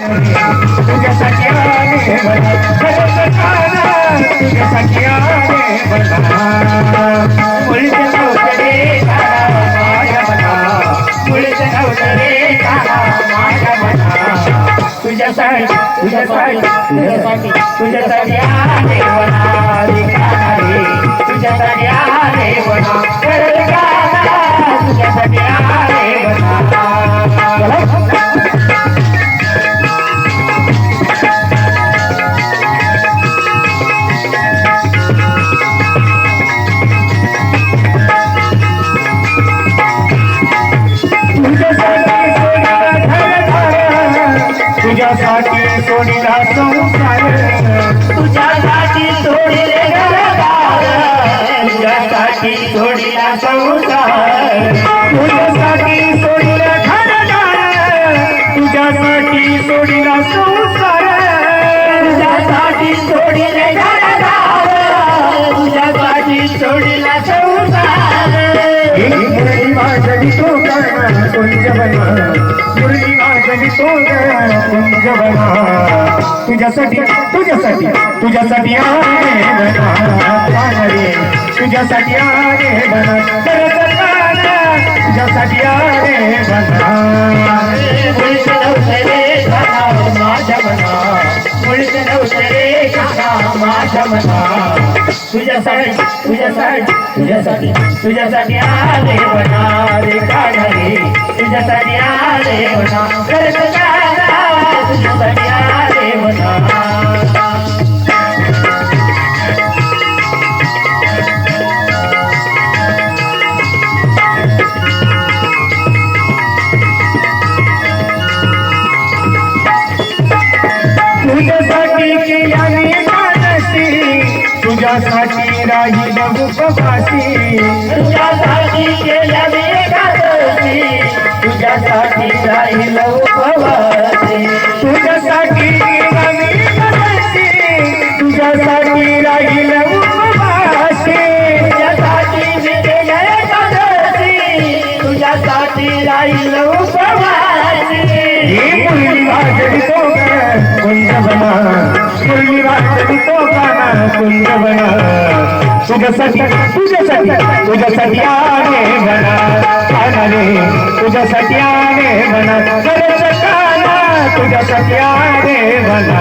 तुझ्यासाठी आले बना तुझ्यासाठी आले बना मुळीचे नव्हते माझ्या मना मुळीचे नव्हते माझ्या मना तुझ्यासाठी तुझ्यासाठी तुझ्यासाठी तुझ्यासाठी आले बना तुझ्यासाठी आले बना तुझ्यासाठी आले बना तुझ्यासाठी सोडीला संसार तुझ्यासाठी सोडिले घरदार तुझ्यासाठी सोडीला संसार तुझ्यासाठी सोडिले घरदार तुझ्यासाठी सोडीला संसार तुझ्यासाठी सोडिले घरदार तुझ्यासाठी सोडीला संसार मुरली वाजवी तो कर्ण कुंज बना मुरली वाजवी तो कुंज बना तुझ्यासाठी तुझ्यासाठी तुझ्यासाठी आले बना रे तुझ्यासाठी आले बना तुझ्यासाठी आले बना मुळीचे नव्हते रे माझ्या मना मुळीचे नव्हते रे माझ्या मना तुझ्यासाठी तुझ्यासाठी तुझ्यासाठी तुझ्यासाठी आले बना रे रे तुझ्यासाठी आले बना तुझ्यासाठी आले बना तुझ्यासाठी केल्याने मानसी तुझ्यासाठी राहील उपवासी तुझ्यासाठी केल्याने मानसी तुझ्यासाठी राहील उपवासी तुझ्यासाठी केल्याने मानसी तुझ्यासाठी राहील उपवासी तुझ्यासाठी केल्याने मानसी तुझ्यासाठी राहील उपवासी मुरली वाजवी तो कुंज बना मुरली वाजवी तो गाना कुंज बना तुझ्यासाठी तुझ्यासाठी तुझ्यासाठी आले बना रे तुझ्यासाठी आले बना तुझ्यासाठी आले बना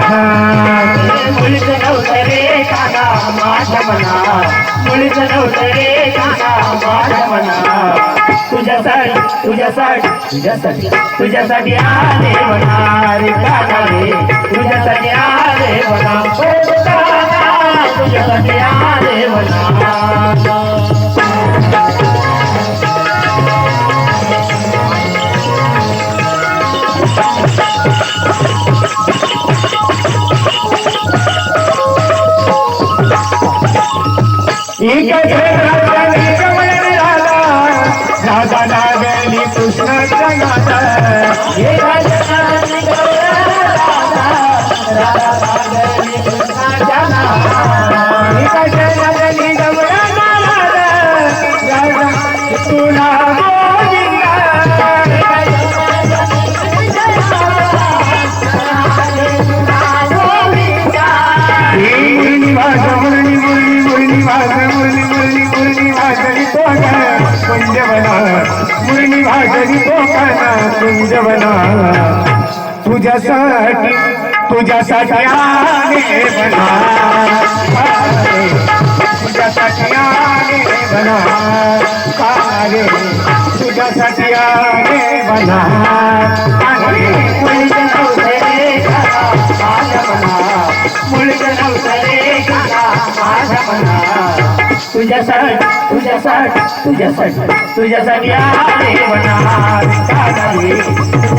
मुळीचे नव्हते रे काना माझ्या मना मुळीचे नव्हते रे काना माझ्या मना तुझ्यासाठी तुझ्यासाठी तुझ्यासाठी तुझ्यासाठी आले बना रे तुझ्यासाठी आले बना तुझ्यासाठी आले बना राधा लागली कृष्णाचा नादा लागली कृष्णाच्या लागली गमला तुला मुरली मुरली मुरली मुरली मुरली मुरली वाजली तो कुंज बना मुरली वाजली तो कुंज बना तुझ्यासाठी तुझ्यासाठी आले बना तुझ्यासाठी आले बना रे तुझ्यासाठी आले बना मुळीचे नव्हते रे माझ्या मना मुळीचे नव्हते रे माझ्या मना तुझ्यासाठी तुझ्यासाठी तुझ्यासाठी तुझ्यासाठी आले बना रे